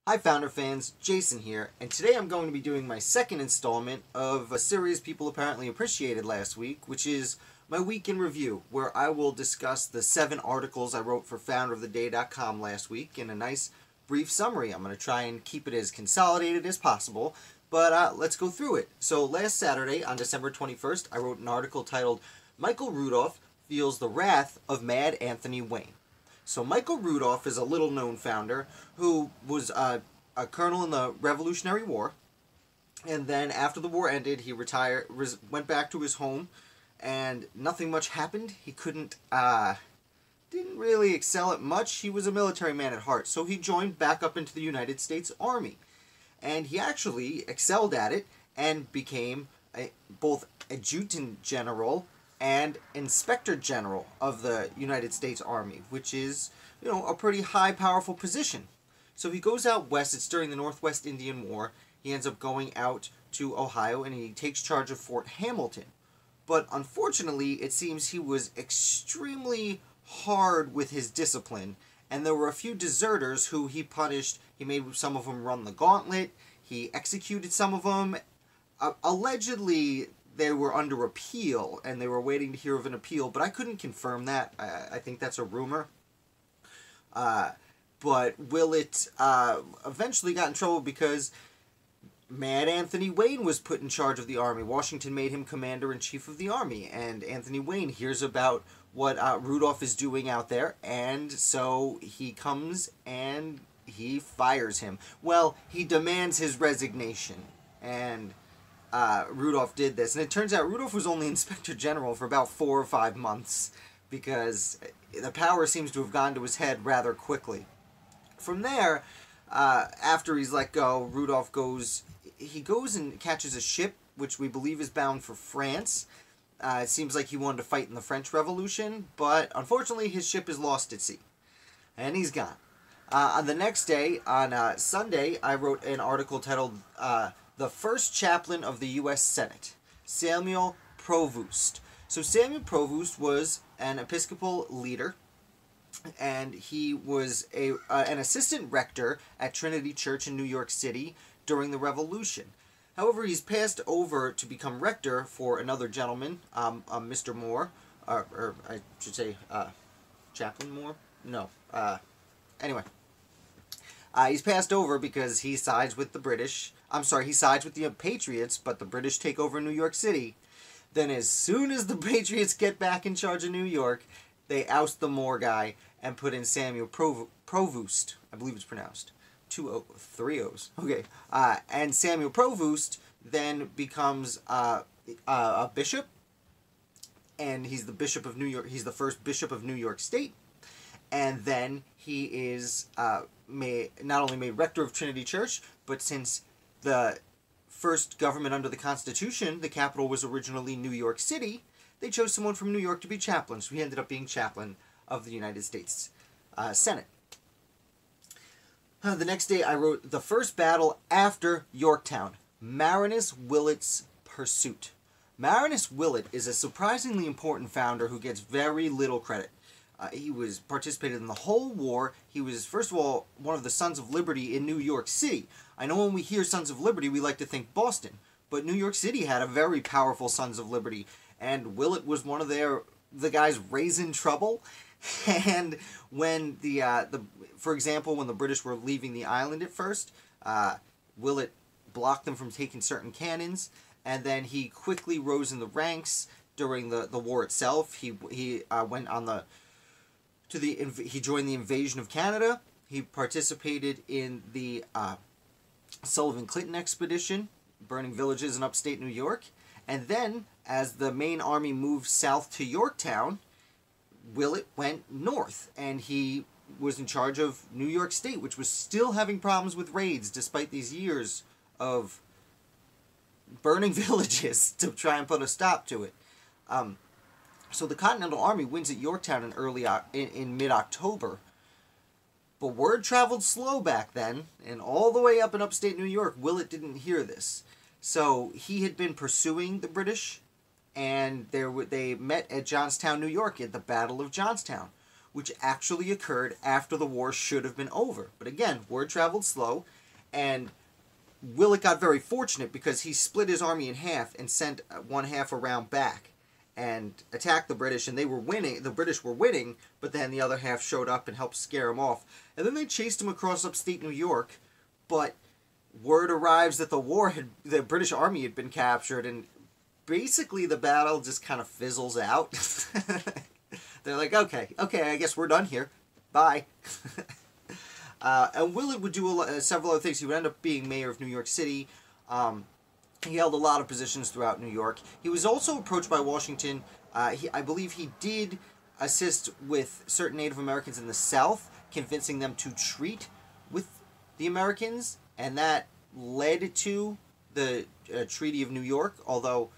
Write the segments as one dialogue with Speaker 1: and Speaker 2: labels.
Speaker 1: Hi Founder fans, Jason here, and today I'm going to be doing my second installment of a series people apparently appreciated last week, which is my week in review, where I will discuss the 7 articles I wrote for founderoftheday.com last week in a nice brief summary. I'm going to try and keep it as consolidated as possible, but let's go through it. So last Saturday, on December 21st, I wrote an article titled, Michael Rudolph Feels the Wrath of Mad Anthony Wayne. So Michael Rudolph is a little-known founder who was a colonel in the Revolutionary War, and then after the war ended, he retired, went back to his home, and nothing much happened. He didn't really excel at much. He was a military man at heart, so he joined back up into the United States Army, and he actually excelled at it and became both adjutant general and Inspector General of the United States Army, which is, a pretty high, powerful position. So he goes out west. It's during the Northwest Indian War. He ends up going out to Ohio, and he takes charge of Fort Hamilton. But unfortunately, it seems he was extremely hard with his discipline, and there were a few deserters who he punished. He made some of them run the gauntlet. He executed some of them. Allegedly, they were under appeal, and they were waiting to hear of an appeal, but I couldn't confirm that. I think that's a rumor. But Willett eventually got in trouble because Mad Anthony Wayne was put in charge of the Army. Washington made him commander-in-chief of the Army, and Anthony Wayne hears about what Rudolph is doing out there, and so he comes and he fires him. Well, he demands his resignation, and Rudolph did this. And it turns out Rudolph was only Inspector General for about 4 or 5 months because the power seems to have gone to his head rather quickly. From there, after he's let go, Rudolph goes and catches a ship, which we believe is bound for France. It seems like he wanted to fight in the French Revolution, but unfortunately his ship is lost at sea. And he's gone. On the next day, on Sunday, I wrote an article titled, The First Chaplain of the U.S. Senate, Samuel Provoost. So Samuel Provoost was an Episcopal leader, and he was an assistant rector at Trinity Church in New York City during the Revolution. However, he's passed over to become rector for another gentleman, Mr. Moore, or I should say Chaplain Moore? No. Anyway. He's passed over because he sides with the British. He sides with the Patriots, but the British take over New York City. Then as soon as the Patriots get back in charge of New York, they oust the Moore guy and put in Samuel Provoost. I believe it's pronounced. 3 O's. Okay. And Samuel Provoost then becomes a bishop, and he's the Bishop of New York. He's the first Bishop of New York State. And then he is not only made rector of Trinity Church, but since the first government under the Constitution, the capital was originally New York City, they chose someone from New York to be chaplain, so he ended up being chaplain of the United States Senate. The next day I wrote The First Battle After Yorktown, Marinus Willett's Pursuit. Marinus Willett is a surprisingly important founder who gets very little credit. He participated in the whole war. He was, first of all, one of the Sons of Liberty in New York City. I know when we hear Sons of Liberty, we like to think Boston, but New York City had a very powerful Sons of Liberty, and Willett was one of the guys raising trouble. And when for example, when the British were leaving the island at first, Willett blocked them from taking certain cannons, and then he quickly rose in the ranks during the war itself. He went on he joined the invasion of Canada. He participated in the Sullivan-Clinton expedition, burning villages in upstate New York. And then, as the main army moved south to Yorktown, Willett went north, and he was in charge of New York State, which was still having problems with raids despite these years of burning villages to try and put a stop to it. So the Continental Army wins at Yorktown in mid-October. But word traveled slow back then, and all the way up in upstate New York, Willett didn't hear this. So he had been pursuing the British, and they met at Johnstown, New York, at the Battle of Johnstown, which actually occurred after the war should have been over. But again, word traveled slow, and Willett got very fortunate because he split his army in half and sent one half around back and attacked the British, and they were winning. The British were winning, but then the other half showed up and helped scare him off. And then they chased him across upstate New York, but word arrives that the British army had been captured, and basically the battle just kind of fizzles out. They're like, okay, I guess we're done here. Bye. And Willett would do several other things. He would end up being mayor of New York City. He held a lot of positions throughout New York. He was also approached by Washington. I believe he did assist with certain Native Americans in the South, convincing them to treat with the Americans, and that led to the Treaty of New York, although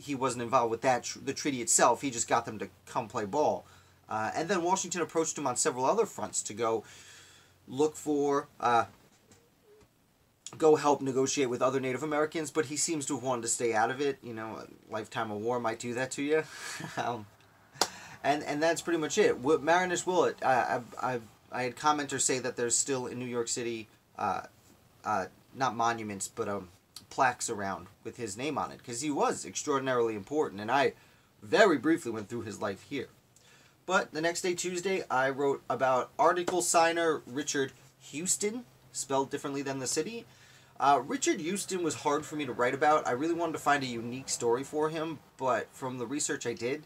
Speaker 1: he wasn't involved with that, the treaty itself. He just got them to come play ball. And then Washington approached him on several other fronts to go look for, go help negotiate with other Native Americans, but he seems to have wanted to stay out of it. You know, a lifetime of war might do that to you. And that's pretty much it. Marinus Willett, I had commenters say that there's still in New York City, not monuments, but plaques around with his name on it, because he was extraordinarily important, and I very briefly went through his life here. But the next day, Tuesday, I wrote about article signer Richard Houston, spelled differently than the city. Richard Houston was hard for me to write about. I really wanted to find a unique story for him, but from the research I did,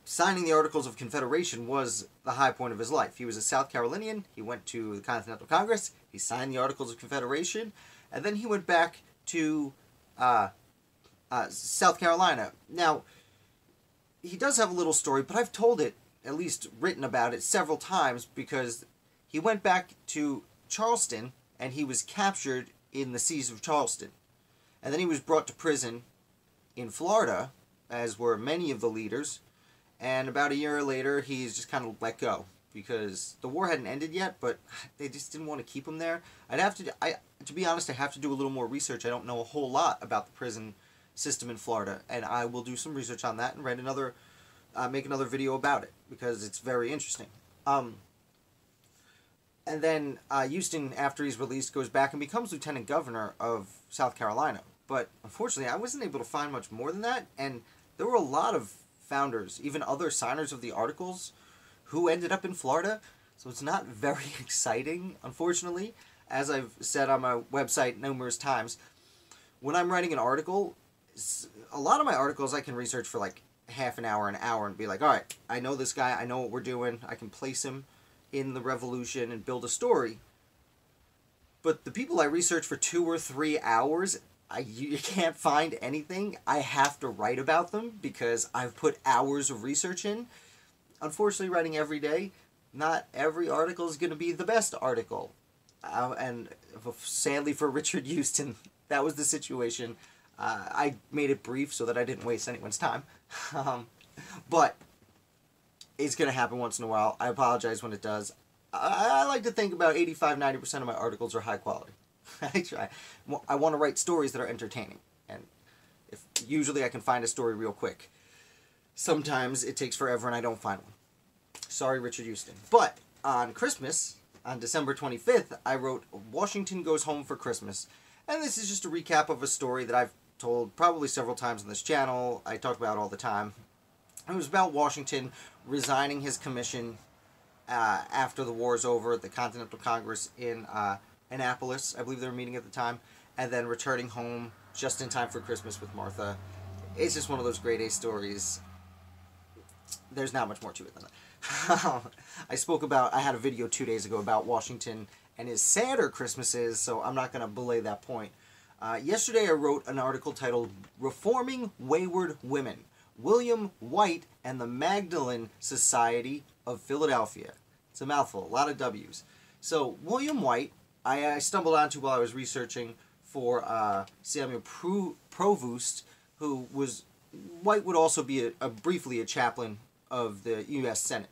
Speaker 1: signing the Articles of Confederation was the high point of his life. He was a South Carolinian. He went to the Continental Congress. He signed the Articles of Confederation, and then he went back to South Carolina. Now, he does have a little story, but I've told it, at least written about it, several times, because he went back to Charleston, and he was captured in the siege of Charleston. And then he was brought to prison in Florida, as were many of the leaders, and about a year later, he's just kind of let go, because the war hadn't ended yet, but they just didn't want to keep him there. To be honest, I have to do a little more research. I don't know a whole lot about the prison system in Florida, and I will do some research on that and write another, make another video about it, because it's very interesting. And then Houston, after he's released, goes back and becomes lieutenant governor of South Carolina. But unfortunately, I wasn't able to find much more than that, and there were a lot of founders, even other signers of the Articles, who ended up in Florida, so it's not very exciting, unfortunately. As I've said on my website numerous times, when I'm writing an article, a lot of my articles I can research for like half an hour, and be like, all right, I know this guy, I know what we're doing, I can place him in the revolution and build a story. But the people I research for 2 or 3 hours, you can't find anything. I have to write about them because I've put hours of research in. Unfortunately, writing every day, not every article is going to be the best article. And sadly for Richard Houston, that was the situation. I made it brief so that I didn't waste anyone's time. But it's going to happen once in a while. I apologize when it does. I like to think about 85-90% of my articles are high quality. I try. I want to write stories that are entertaining. And usually I can find a story real quick. Sometimes it takes forever and I don't find one. Sorry, Richard Houston. But on Christmas, on December 25th, I wrote Washington Goes Home for Christmas. And this is just a recap of a story that I've told probably several times on this channel. I talk about all the time. It was about Washington resigning his commission after the war is over at the Continental Congress in Annapolis. I believe they were meeting at the time. And then returning home just in time for Christmas with Martha. It's just one of those grade A stories. There's not much more to it than that. I had a video 2 days ago about Washington and his sadder Christmases, so I'm not going to belay that point. Yesterday I wrote an article titled Reforming Wayward Women, William White and the Magdalen Society of Philadelphia. It's a mouthful, a lot of W's. So William White, I stumbled onto while I was researching for Samuel Provoost, who was, White would also be briefly a chaplain of the U.S. Senate.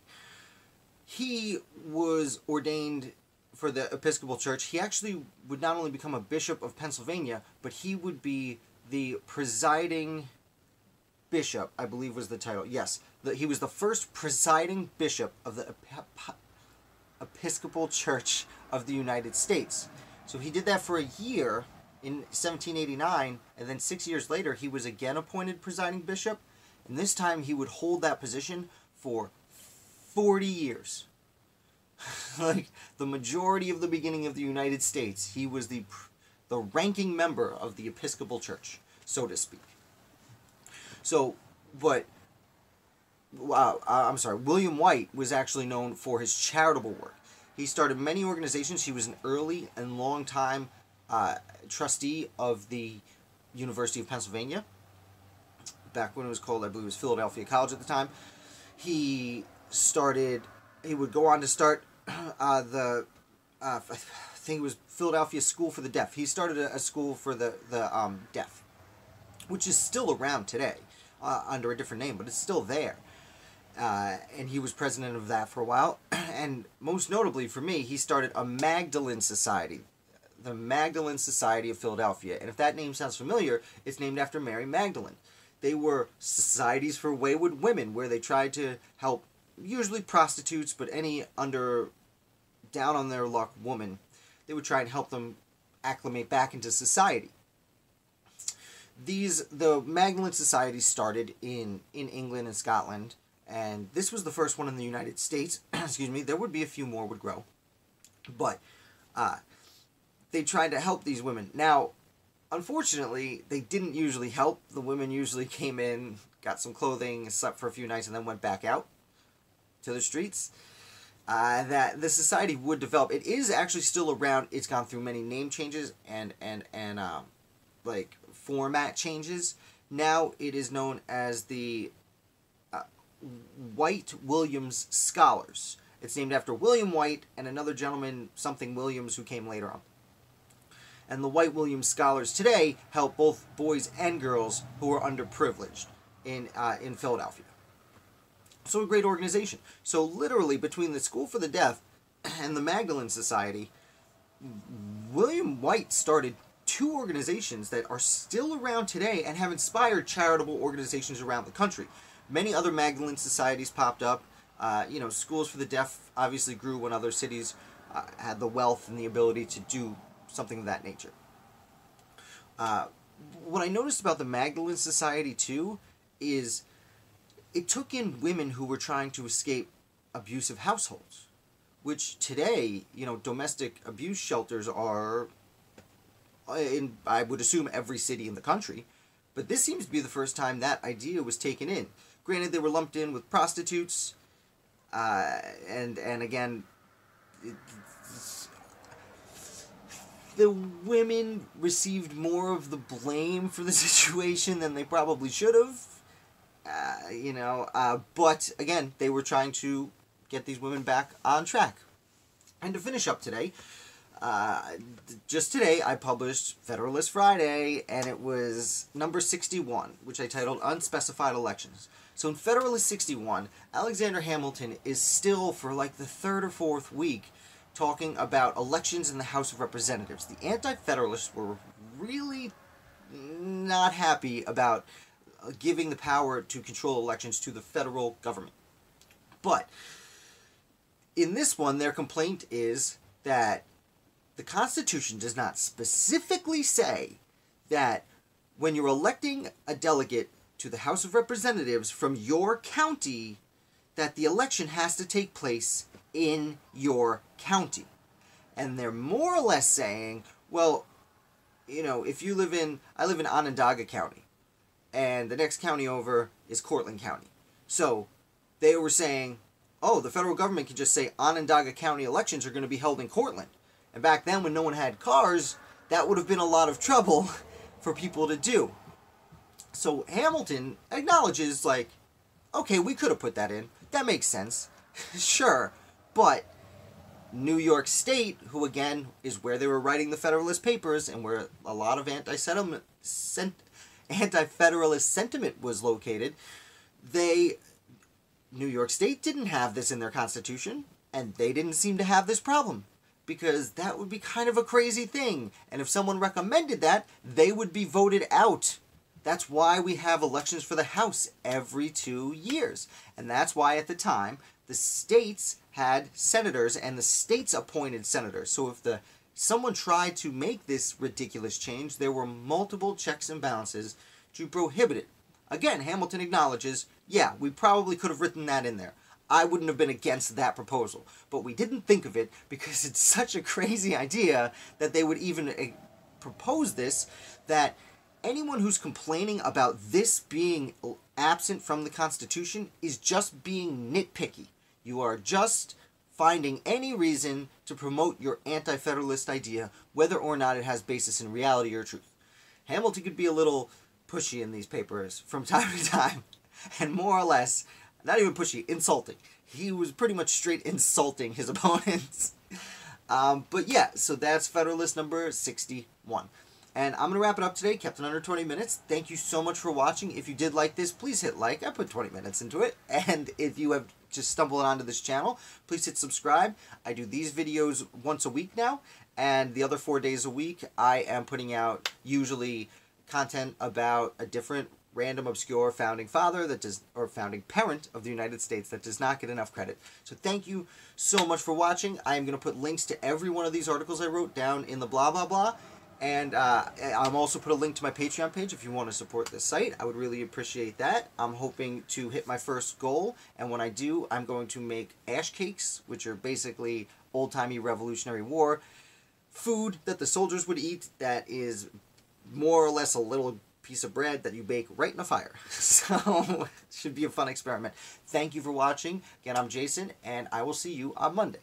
Speaker 1: He was ordained for the Episcopal Church. He actually would not only become a bishop of Pennsylvania, but he would be the presiding bishop, I believe was the title. Yes, he was the first presiding bishop of the Episcopal Church of the United States. So he did that for a year in 1789, and then 6 years later he was again appointed presiding bishop, and this time he would hold that position for 40 years. Like the majority of the beginning of the United States, he was the ranking member of the Episcopal Church, so to speak. So, but William White was actually known for his charitable work. He started many organizations. He was an early and long-time trustee of the University of Pennsylvania, back when it was called, I believe it was Philadelphia College at the time. He would go on to start I think it was Philadelphia School for the Deaf. He started a school for the deaf, which is still around today, under a different name, but it's still there. And he was president of that for a while. And most notably for me, he started a Magdalene Society, the Magdalene Society of Philadelphia. And if that name sounds familiar, it's named after Mary Magdalene. They were societies for wayward women where they tried to help usually prostitutes, but any down on their luck woman. They would try and help them acclimate back into society. The Magdalene Society started in England and Scotland, and this was the first one in the United States. Excuse me. There would be a few more would grow, but they tried to help these women. Now, unfortunately, they didn't usually help. The women usually came in, got some clothing, slept for a few nights, and then went back out to the streets. That the society would develop. It is actually still around. It's gone through many name changes and like format changes. Now it is known as the White Williams Scholars. It's named after William White and another gentleman, something Williams, who came later on. And the White Williams Scholars today help both boys and girls who are underprivileged in Philadelphia. So a great organization. So literally between the School for the Deaf and the Magdalene Society, William White started two organizations that are still around today and have inspired charitable organizations around the country. Many other Magdalene Societies popped up. Schools for the Deaf obviously grew when other cities had the wealth and the ability to do something of that nature. What I noticed about the Magdalene Society too is it took in women who were trying to escape abusive households, which today, domestic abuse shelters are in, I would assume, every city in the country. But this seems to be the first time that idea was taken in. Granted, they were lumped in with prostitutes, and again, the women received more of the blame for the situation than they probably should have. But again, they were trying to get these women back on track. And to finish up today, just today I published Federalist Friday, and it was number 61, which I titled Unspecified Elections. So in Federalist 61, Alexander Hamilton is still, for like the third or fourth week, talking about elections in the House of Representatives. The Anti-Federalists were really not happy about giving the power to control elections to the federal government. But in this one, their complaint is that the Constitution does not specifically say that when you're electing a delegate to the House of Representatives from your county, that the election has to take place in your county. And they're more or less saying, well, if you I live in Onondaga County, and the next county over is Cortland County. So they were saying, oh, the federal government can just say Onondaga County elections are going to be held in Cortland. And back then, when no one had cars, that would have been a lot of trouble for people to do. So Hamilton acknowledges, like, okay, we could have put that in. That makes sense. Sure. But New York State, who again is where they were writing the Federalist Papers and where a lot of anti-federalist sentiment was located, New York State didn't have this in their constitution, and they didn't seem to have this problem, because that would be kind of a crazy thing, and if someone recommended that, they would be voted out That's why we have elections for the House every 2 years. And that's why at the time, the states had senators and the states appointed senators. So if someone tried to make this ridiculous change, there were multiple checks and balances to prohibit it. Again, Hamilton acknowledges, yeah, we probably could have written that in there. I wouldn't have been against that proposal. But we didn't think of it because it's such a crazy idea that they would even propose this, that anyone who's complaining about this being absent from the Constitution is just being nitpicky. You are just finding any reason to promote your anti-federalist idea, whether or not it has basis in reality or truth. Hamilton could be a little pushy in these papers from time to time, and more or less, not even pushy, insulting. He was pretty much straight insulting his opponents. But yeah, so that's Federalist number 61. And I'm going to wrap it up today. Kept it under 20 minutes. Thank you so much for watching. If you did like this, please hit like. I put 20 minutes into it. And if you have just stumbled onto this channel, please hit subscribe. I do these videos once a week now. And the other 4 days a week, I am putting out usually content about a different random obscure founding father or founding parent of the United States that does not get enough credit. So thank you so much for watching. I am going to put links to every one of these articles I wrote down in the blah blah blah. And I'm also put a link to my Patreon page if you want to support this site. I would really appreciate that. I'm hoping to hit my first goal, and when I do, I'm going to make ash cakes, which are basically old-timey Revolutionary War food that the soldiers would eat that is more or less a little piece of bread that you bake right in a fire. So it should be a fun experiment. Thank you for watching. Again, I'm Jason, and I will see you on Monday.